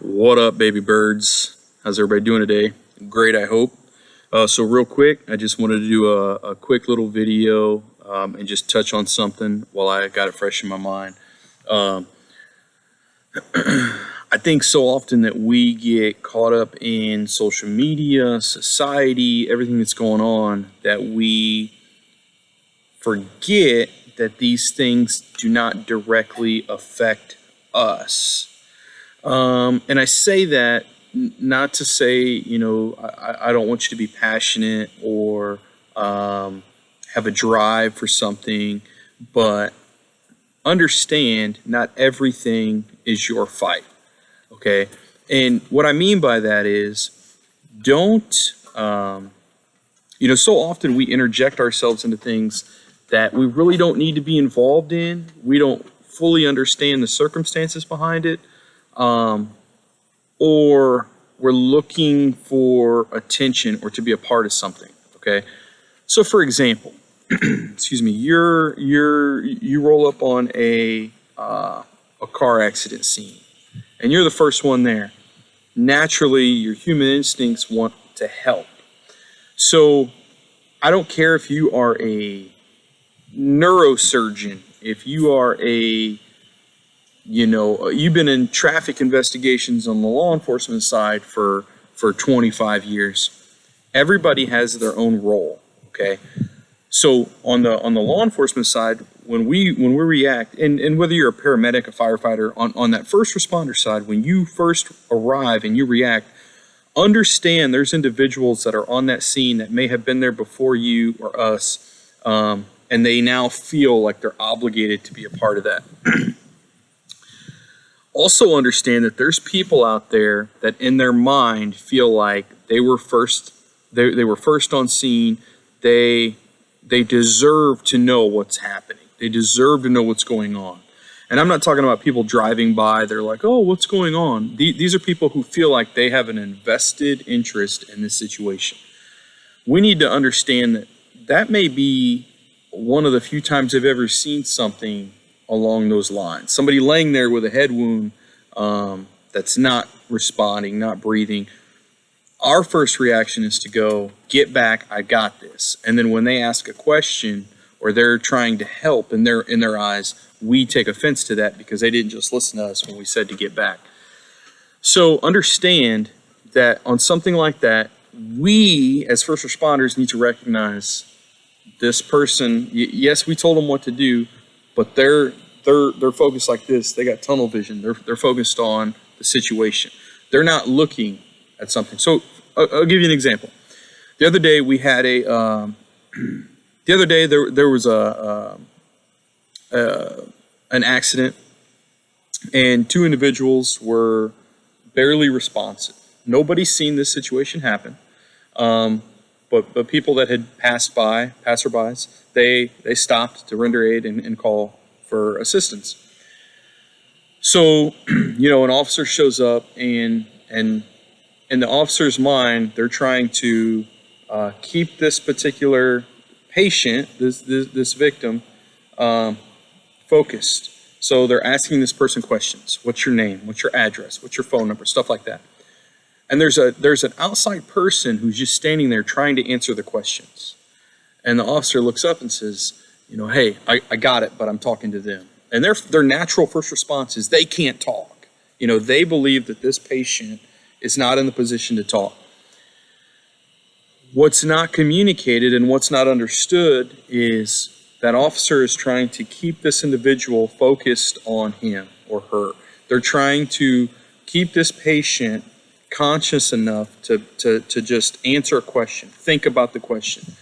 What up, baby birds? How's everybody doing today? Great, I hope. So real quick, I just wanted to do a quick little video and just touch on something while I got it fresh in my mind. I think so often that we get caught up in social media, society, everything that's going on, that we forget that these things do not directly affect us. And I say that not to say, I don't want you to be passionate or have a drive for something, but understand not everything is your fight, okay? And what I mean by that is don't, so often we interject ourselves into things that we really don't need to be involved in. We don't fully understand the circumstances behind it. Or we're looking for attention or to be a part of something. Okay. So for example, excuse me, you roll up on a car accident scene and you're the first one there. Naturally, your human instincts want to help. So I don't care if you are a neurosurgeon, if you are you've been in traffic investigations on the law enforcement side for 25 years. Everybody has their own role, okay? So on the law enforcement side, when we react, and whether you're a paramedic, a firefighter, on that first responder side, when you first arrive and you react, understand there's individuals that are on that scene that may have been there before you or us, and they now feel like they're obligated to be a part of that. Also understand that there's people out there that in their mind feel like they were first on scene. They deserve to know what's happening. They deserve to know what's going on. And I'm not talking about people driving by. They're like, oh, what's going on? These are people who feel like they have an invested interest in this situation. We need to understand that may be one of the few times I've ever seen something along those lines. Somebody laying there with a head wound that's not responding, not breathing. Our first reaction is to go, get back, I got this. And then when they ask a question or they're trying to help in their eyes, we take offense to that because they didn't just listen to us when we said to get back. So understand that on something like that, we as first responders need to recognize this person. Yes, we told them what to do, but they're focused like this. They got tunnel vision. They're focused on the situation. They're not looking at something. So I'll give you an example. The other day we had there was an accident, and two individuals were barely responsive. Nobody's seen this situation happen, but people that had passed by, passerbys, they stopped to render aid and call for assistance. So, an officer shows up, and in the officer's mind, they're trying to keep this particular patient, this victim, focused. So they're asking this person questions. What's your name? What's your address? What's your phone number? Stuff like that. And there's an outside person who's just standing there trying to answer the questions. And the officer looks up and says, hey, I got it, but I'm talking to them. And their natural first response is they can't talk. They believe that this patient is not in the position to talk. What's not communicated and what's not understood is that officer is trying to keep this individual focused on him or her. They're trying to keep this patient conscious enough to just answer a question, think about the question.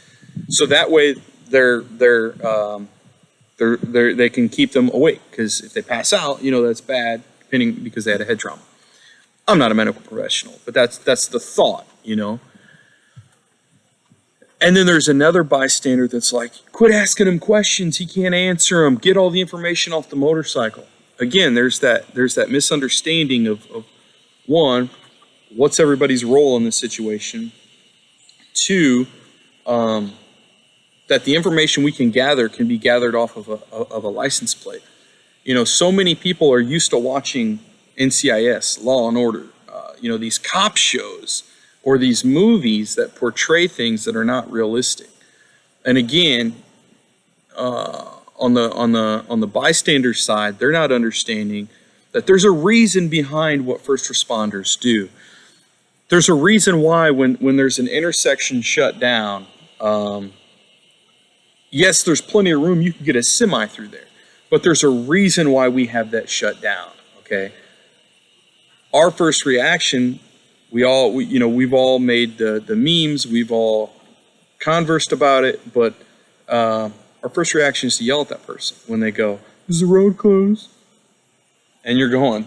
So that way they can keep them awake, because if they pass out, that's bad, because they had a head trauma. I'm not a medical professional, but that's the thought, And then there's another bystander that's like, quit asking him questions, he can't answer them, get all the information off the motorcycle. Again, there's that misunderstanding of one, what's everybody's role in this situation? Two, that the information we can gather can be gathered off of a license plate. So many people are used to watching NCIS, Law and Order, these cop shows or these movies that portray things that are not realistic. And again, on the bystander side, they're not understanding that there's a reason behind what first responders do. There's a reason why when there's an intersection shut down, yes, there's plenty of room. You can get a semi through there, but there's a reason why we have that shut down. Okay. Our first reaction, we've all made the memes, we've all conversed about it, but our first reaction is to yell at that person when they go, "Is the road closed?" And you're going,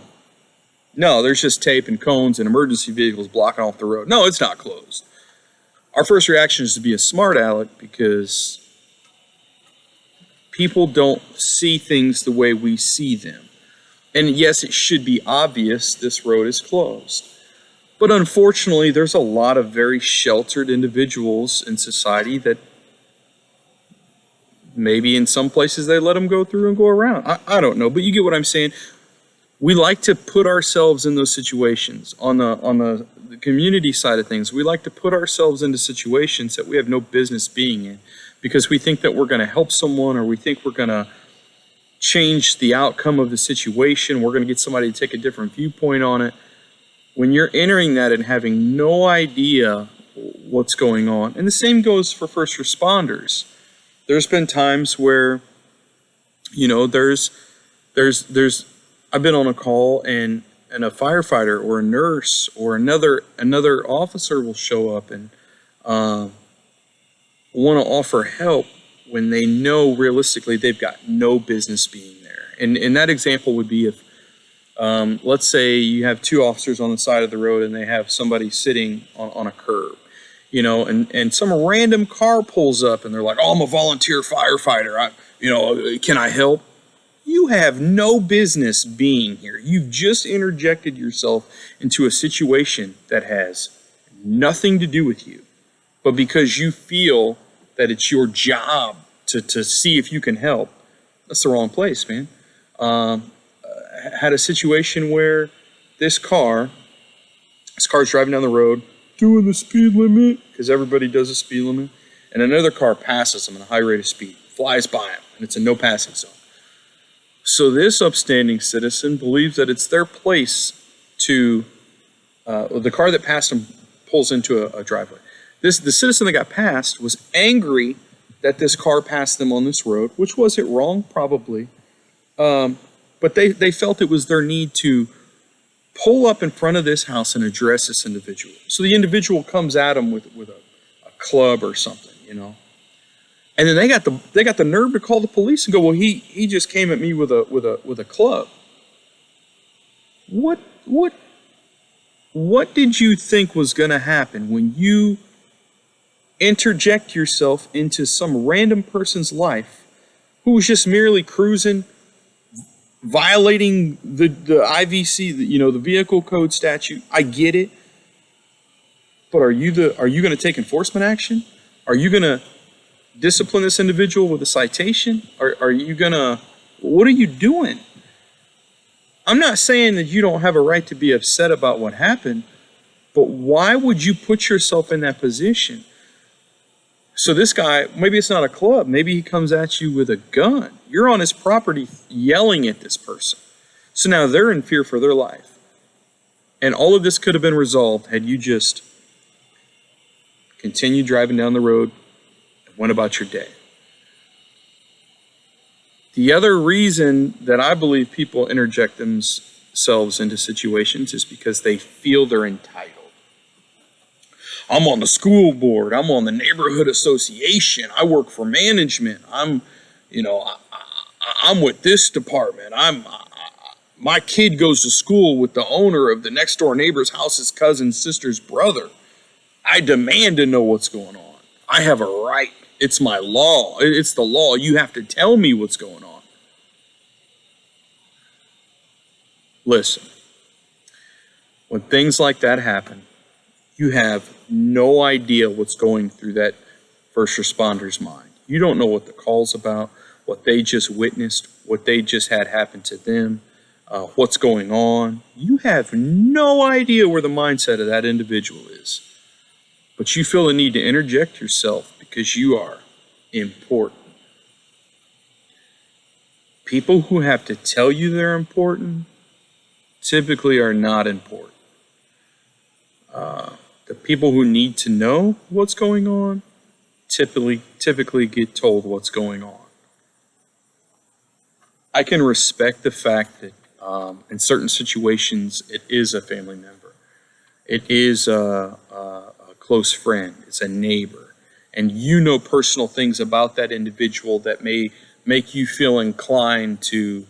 "No, there's just tape and cones and emergency vehicles blocking off the road. No, it's not closed." Our first reaction is to be a smart aleck because people don't see things the way we see them. And yes, it should be obvious this road is closed. But unfortunately, there's a lot of very sheltered individuals in society that maybe in some places they let them go through and go around. I don't know, but you get what I'm saying. We like to put ourselves in those situations. On the community side of things, we like to put ourselves into situations that we have no business being in because we think that we're going to help someone or we think we're going to change the outcome of the situation. We're going to get somebody to take a different viewpoint on it. When you're entering that and having no idea what's going on, and the same goes for first responders. There's been times where, there's I've been on a call and a firefighter or a nurse or another officer will show up and want to offer help when they know realistically they've got no business being there. And that example would be if, let's say you have two officers on the side of the road and they have somebody sitting on a curb, and some random car pulls up and they're like, "Oh, I'm a volunteer firefighter. Can I help?" You have no business being here. You've just interjected yourself into a situation that has nothing to do with you. But because you feel that it's your job to see if you can help, that's the wrong place, man. Had a situation where this car's driving down the road, doing the speed limit, because everybody does a speed limit, and another car passes them at a high rate of speed, flies by them, and it's a no passing zone. So this upstanding citizen believes that it's their place to, the car that passed him pulls into a driveway. The citizen that got passed was angry that this car passed them on this road, which was it wrong? Probably. But they felt it was their need to pull up in front of this house and address this individual. So the individual comes at them with a club or something, And then they got the nerve to call the police and go, "Well, he just came at me with a club." What did you think was going to happen when you interject yourself into some random person's life who was just merely cruising, violating the IVC, the vehicle code statute? I get it, but are you going to take enforcement action? Are you going to discipline this individual with a citation? Are you gonna, what are you doing? I'm not saying that you don't have a right to be upset about what happened, but why would you put yourself in that position? So this guy, maybe it's not a club, maybe he comes at you with a gun. You're on his property yelling at this person. So now they're in fear for their life. And all of this could have been resolved had you just continued driving down the road, went about your day. The other reason that I believe people interject themselves into situations is because they feel they're entitled. I'm on the school board. I'm on the neighborhood association. I work for management. I'm with this department. My kid goes to school with the owner of the next door neighbor's house's cousin's sister's brother. I demand to know what's going on. I have a right. It's my law. It's the law. You have to tell me what's going on. Listen, when things like that happen, you have no idea what's going through that first responder's mind. You don't know what the call's about, what they just witnessed, what they just had happen to them. what's going on. You have no idea where the mindset of that individual is. But you feel the need to interject yourself because you are important. People who have to tell you they're important typically are not important. The people who need to know what's going on typically get told what's going on. I can respect the fact that in certain situations it is a family member. It is a close friend. It's a neighbor. And you know personal things about that individual that may make you feel inclined to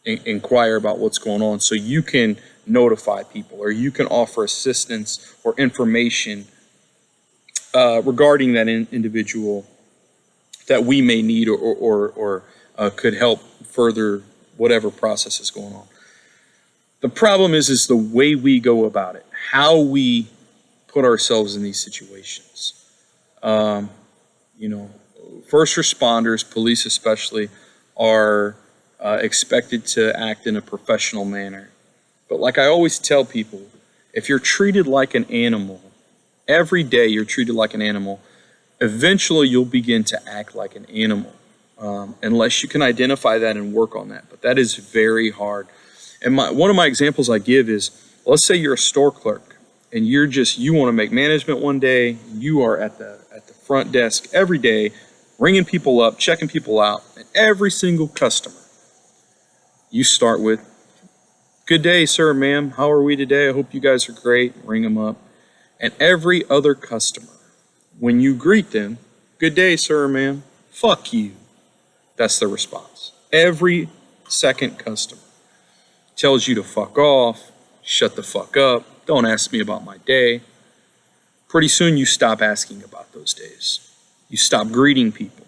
inquire about what's going on, so you can notify people or you can offer assistance or information regarding that individual that we may need or could help further whatever process is going on. The problem is the way we go about it, how we put ourselves in these situations. First responders, police especially, are expected to act in a professional manner. But like I always tell people, if you're treated like an animal, every day you're treated like an animal, eventually you'll begin to act like an animal, unless you can identify that and work on that. But that is very hard. And one of my examples I give is, let's say you're a store clerk and you want to make management one day. You are at the front desk every day, ringing people up, checking people out, and every single customer you start with, "Good day, sir, ma'am. How are we today? I hope you guys are great." Ring them up. And every other customer, when you greet them, "Good day, sir, ma'am," "Fuck you." That's the response. Every second customer tells you to fuck off, shut the fuck up, don't ask me about my day. Pretty soon you stop asking about those days. You stop greeting people.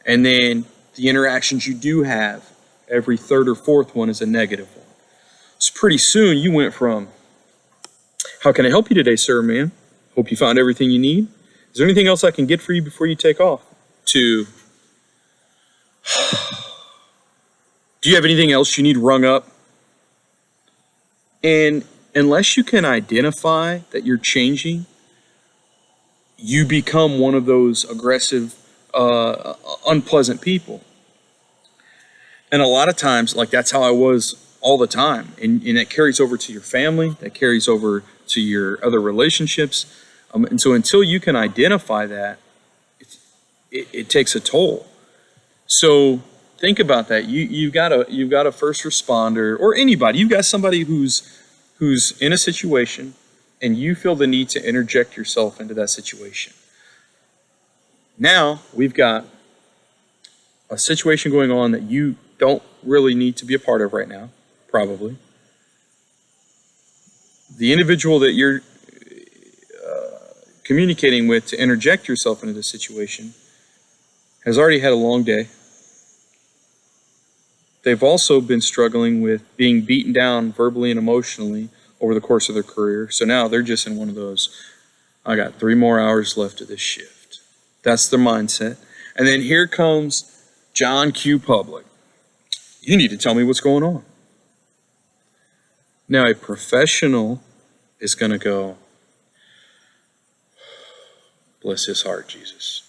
And then the interactions you do have, every third or fourth one is a negative one. So pretty soon you went from, "How can I help you today, sir, ma'am? Hope you found everything you need. Is there anything else I can get for you before you take off?" to, "Do you have anything else you need rung up?" And unless you can identify that you're changing, you become one of those aggressive, unpleasant people. And a lot of times, like, that's how I was all the time. And it carries over to your family, that carries over to your other relationships. And so until you can identify that, it takes a toll. So think about that. You've got a first responder or anybody. You've got somebody who's in a situation, and you feel the need to interject yourself into that situation. Now we've got a situation going on that you don't really need to be a part of right now, probably. The individual that you're communicating with to interject yourself into this situation has already had a long day. They've also been struggling with being beaten down verbally and emotionally over the course of their career. So now they're just in one of those, "I got 3 more hours left of this shift." That's their mindset. And then here comes John Q. Public. "You need to tell me what's going on." Now a professional is going to go, "Bless his heart, Jesus.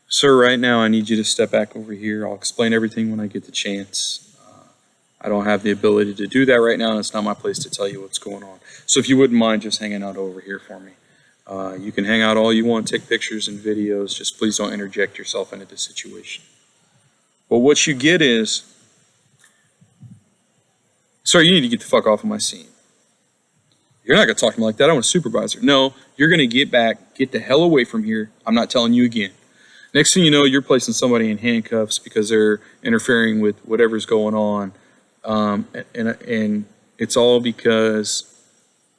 Sir, right now I need you to step back over here. I'll explain everything when I get the chance. I don't have the ability to do that right now, and it's not my place to tell you what's going on. So if you wouldn't mind just hanging out over here for me. You can hang out all you want, take pictures and videos. Just please don't interject yourself into the situation." Well, what you get is, "Sir, you need to get the fuck off of my scene. You're not going to talk to me like that. I'm a supervisor." "No, you're going to get back, get the hell away from here. I'm not telling you again." Next thing you know, you're placing somebody in handcuffs because they're interfering with whatever's going on. And it's all because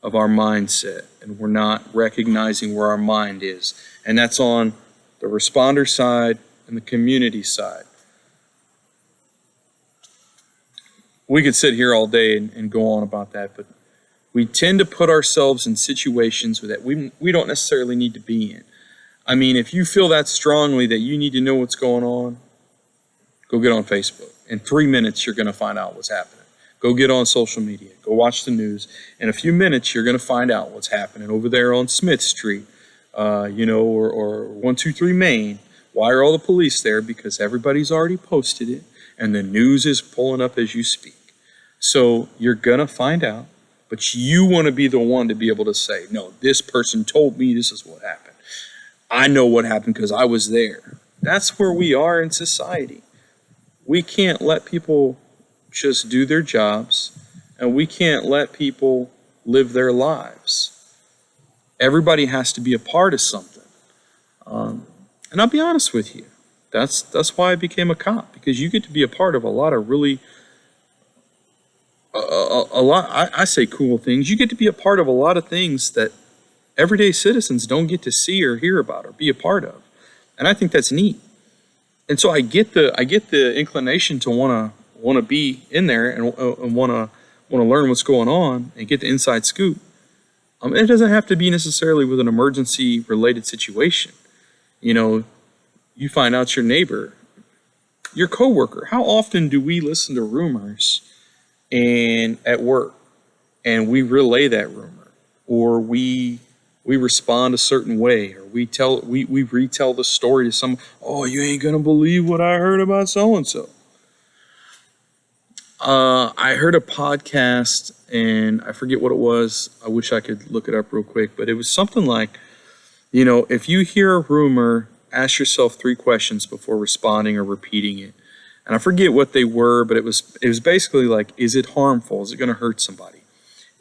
of our mindset, and we're not recognizing where our mind is. And that's on the responder side and the community side. We could sit here all day and go on about that, but we tend to put ourselves in situations that we don't necessarily need to be in. I mean, if you feel that strongly that you need to know what's going on, go get on Facebook. In 3 minutes, you're going to find out what's happening. Go get on social media. Go watch the news. In a few minutes, you're going to find out what's happening over there on Smith Street, or 123 Main. Why are all the police there? Because everybody's already posted it, and the news is pulling up as you speak. So you're going to find out, but you want to be the one to be able to say, no, this person told me this is what happened. I know what happened because I was there. That's where we are in society. We can't let people just do their jobs, and we can't let people live their lives. Everybody has to be a part of something. And I'll be honest with you, that's why I became a cop, because you get to be a part of a lot of really, I say cool things. You get to be a part of a lot of things that everyday citizens don't get to see or hear about or be a part of. And I think that's neat. And so I get the inclination to want to be in there and want to learn what's going on and get the inside scoop. It doesn't have to be necessarily with an emergency related situation. You find out your neighbor, your coworker. How often do we listen to rumors and at work, and we relay that rumor, or we respond a certain way, or we retell the story to someone? Oh, you ain't gonna believe what I heard about so and so. I heard a podcast, and I forget what it was. I wish I could look it up real quick, but it was something like, if you hear a rumor, ask yourself 3 questions before responding or repeating it. And I forget what they were, but it was basically like, is it harmful? Is it going to hurt somebody?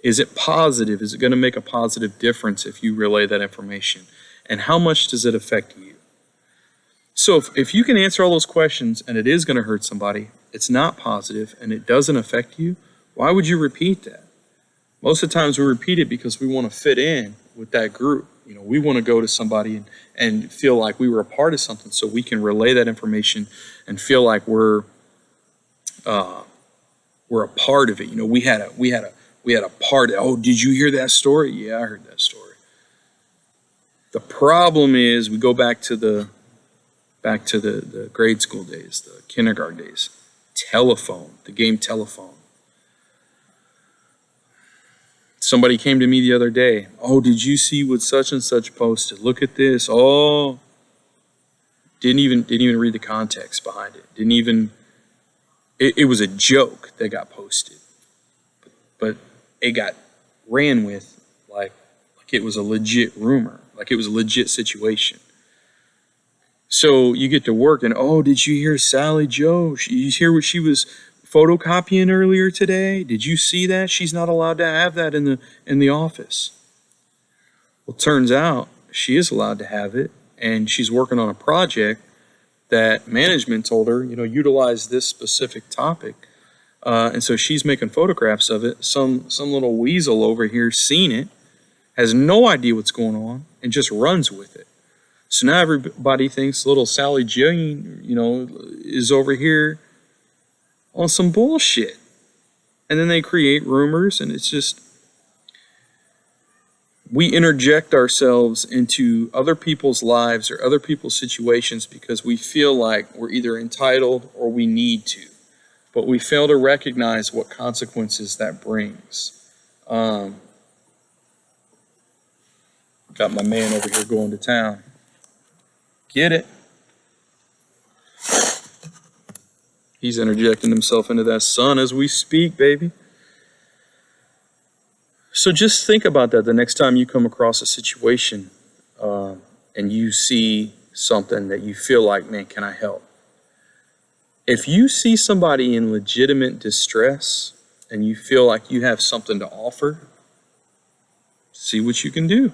Is it positive? Is it going to make a positive difference if you relay that information? And how much does it affect you? So if you can answer all those questions and it is going to hurt somebody, it's not positive, and it doesn't affect you, why would you repeat that? Most of the times we repeat it because we want to fit in with that group. We want to go to somebody and feel like we were a part of something, so we can relay that information and feel like we're a part of it. We had a part. Oh, did you hear that story? Yeah, I heard that story. The problem is we go back to the grade school days, the kindergarten days. Telephone, the game telephone. Somebody came to me the other day. Oh, did you see what such and such posted? Look at this. Oh, didn't even read the context behind it. It was a joke that got posted, but it got ran with like it was a legit rumor, like it was a legit situation. So you get to work and, oh, did you hear Sally Joe? You hear what she was photocopying earlier today? Did you see that? She's not allowed to have that in the office. Well, turns out she is allowed to have it, and she's working on a project that management told her, utilize this specific topic. And so she's making photographs of it. Some little weasel over here seen it, has no idea what's going on, and just runs with it. So now everybody thinks little Sally Jane, is over here on some bullshit. And then they create rumors, and it's just, we interject ourselves into other people's lives or other people's situations because we feel like we're either entitled or we need to. But we fail to recognize what consequences that brings. Got my man over here going to town. Get it? He's interjecting himself into that sun as we speak, baby. So just think about that the next time you come across a situation and you see something that you feel like, man, can I help? If you see somebody in legitimate distress and you feel like you have something to offer, see what you can do.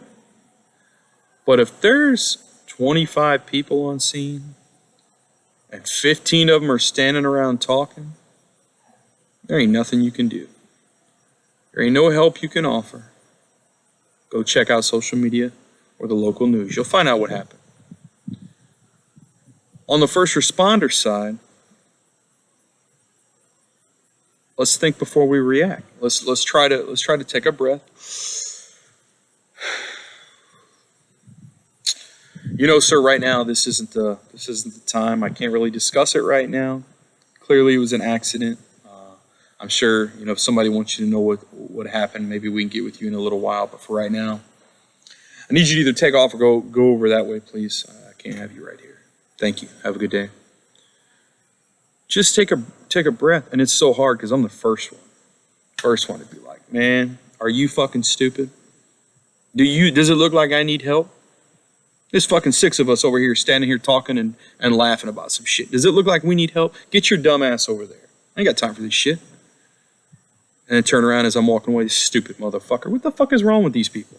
But if there's 25 people on scene and 15 of them are standing around talking, there ain't nothing you can do. There ain't no help you can offer. Go check out social media or the local news. You'll find out what happened. On the first responder side, let's think before we react. Let's try to take a breath. Sir, right now this isn't the time. I can't really discuss it right now. Clearly, it was an accident. I'm sure, if somebody wants you to know what happened, maybe we can get with you in a little while. But for right now, I need you to either take off or go over that way, please. I can't have you right here. Thank you. Have a good day. Just take a breath, and it's so hard because I'm the first one to be like, man, are you fucking stupid? Does it look like I need help? There's fucking 6 of us over here standing here talking and laughing about some shit. Does it look like we need help? Get your dumb ass over there. I ain't got time for this shit. And then turn around as I'm walking away, stupid motherfucker. What the fuck is wrong with these people?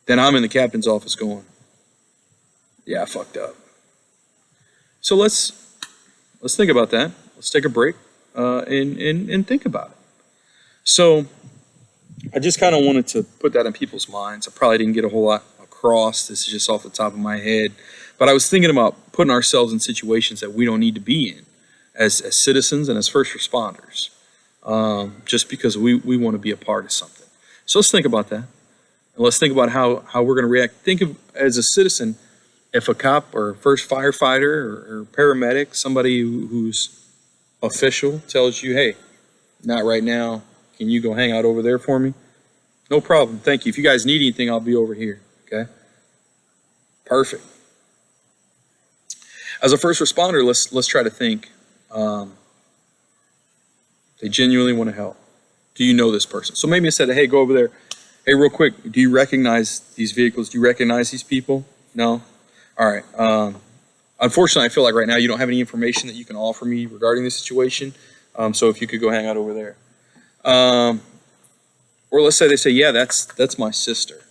Then I'm in the captain's office going, yeah, I fucked up. So let's think about that. Let's take a break and think about it. So I just kind of wanted to put that in people's minds. I probably didn't get a whole lot across. This is just off the top of my head. But I was thinking about putting ourselves in situations that we don't need to be in as citizens and as first responders, just because we want to be a part of something. So let's think about that. And let's think about how we're going to react. Think of, as a citizen, if a cop or first firefighter or paramedic, somebody who's official, tells you, hey, not right now, can you go hang out over there for me? No problem, thank you. If you guys need anything, I'll be over here, okay? Perfect. As a first responder, let's try to think. They genuinely want to help. Do you know this person? So maybe instead of, hey, go over there. Hey, real quick, do you recognize these vehicles? Do you recognize these people? No? All right. Unfortunately, I feel like right now you don't have any information that you can offer me regarding this situation. So if you could go hang out over there. Or let's say they say, yeah, that's my sister.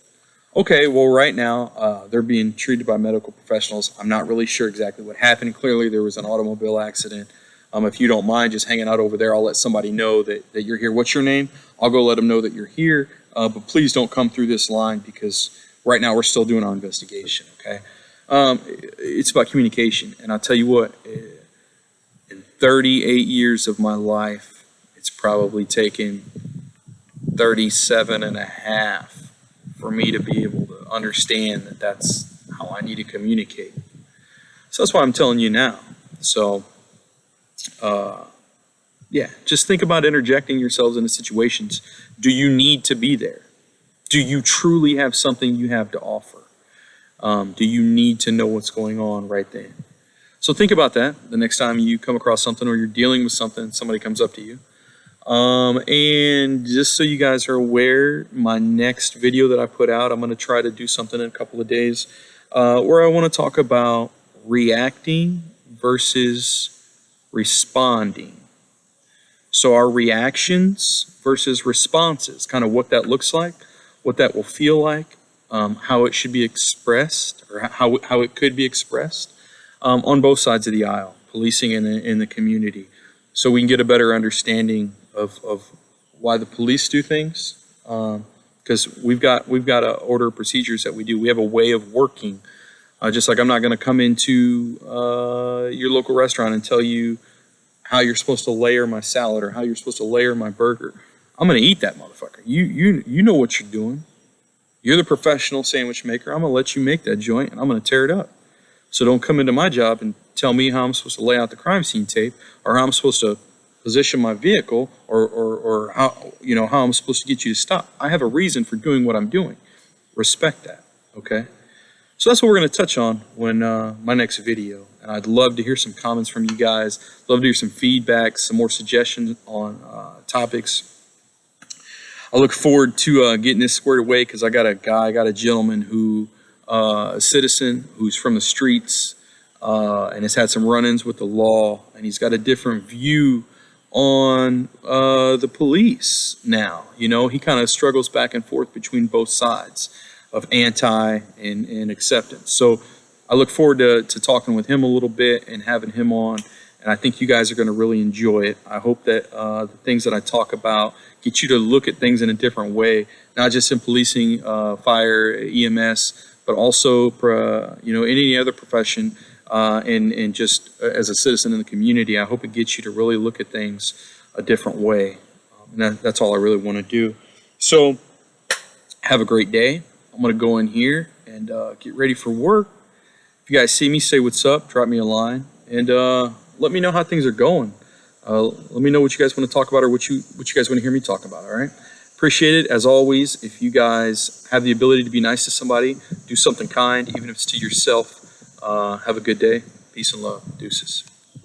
Okay, well, right now they're being treated by medical professionals. I'm not really sure exactly what happened. Clearly, there was an automobile accident. If you don't mind just hanging out over there, I'll let somebody know that you're here. What's your name? I'll go let them know that you're here. But please don't come through this line because right now we're still doing our investigation, okay? It's about communication. And I'll tell you what, in 38 years of my life, it's probably taken 37 and a half for me to be able to understand that that's how I need to communicate. So that's why I'm telling you now. So, yeah, just think about interjecting yourselves into situations. Do you need to be there? Do you truly have something you have to offer? Do you need to know what's going on right then? So think about that the next time you come across something or you're dealing with something, somebody comes up to you. And just so you guys are aware, my next video that I put out, I'm going to try to do something in a couple of days where I want to talk about reacting versus responding. So our reactions versus responses, kind of what that looks like, what that will feel like, how it should be expressed, or how it could be expressed on both sides of the aisle, policing and in the community, so we can get a better understanding of why the police do things, because we've got a order of procedures that we do. We have a way of working. Just like I'm not going to come into your local restaurant and tell you how you're supposed to layer my salad or how you're supposed to layer my burger. I'm going to eat that motherfucker. You know what you're doing. You're the professional sandwich maker. I'm going to let you make that joint and I'm going to tear it up. So don't come into my job and tell me how I'm supposed to lay out the crime scene tape or how I'm supposed to position my vehicle or how I'm supposed to get you to stop. I have a reason for doing what I'm doing. Respect that, okay? So that's what we're going to touch on when my next video. And I'd love to hear some comments from you guys. Love to hear some feedback, some more suggestions on topics. I look forward to getting this squared away because I got a gentleman who, a citizen who's from the streets and has had some run-ins with the law. And he's got a different view on the police now. You know, he kind of struggles back and forth between both sides of anti and acceptance. So I look forward to talking with him a little bit and having him on, and I think you guys are going to really enjoy it. I hope that the things that I talk about get you to look at things in a different way, not just in policing, fire, EMS, but also any other profession, and just as a citizen in the community. I hope it gets you to really look at things a different way. And that's all I really want to do. So have a great day. I'm going to go in here and get ready for work. If you guys see me, say what's up, drop me a line, and let me know how things are going. Let me know what you guys want to talk about or what you guys want to hear me talk about, all right? Appreciate it. As always, if you guys have the ability to be nice to somebody, do something kind, even if it's to yourself. Have a good day. Peace and love. Deuces.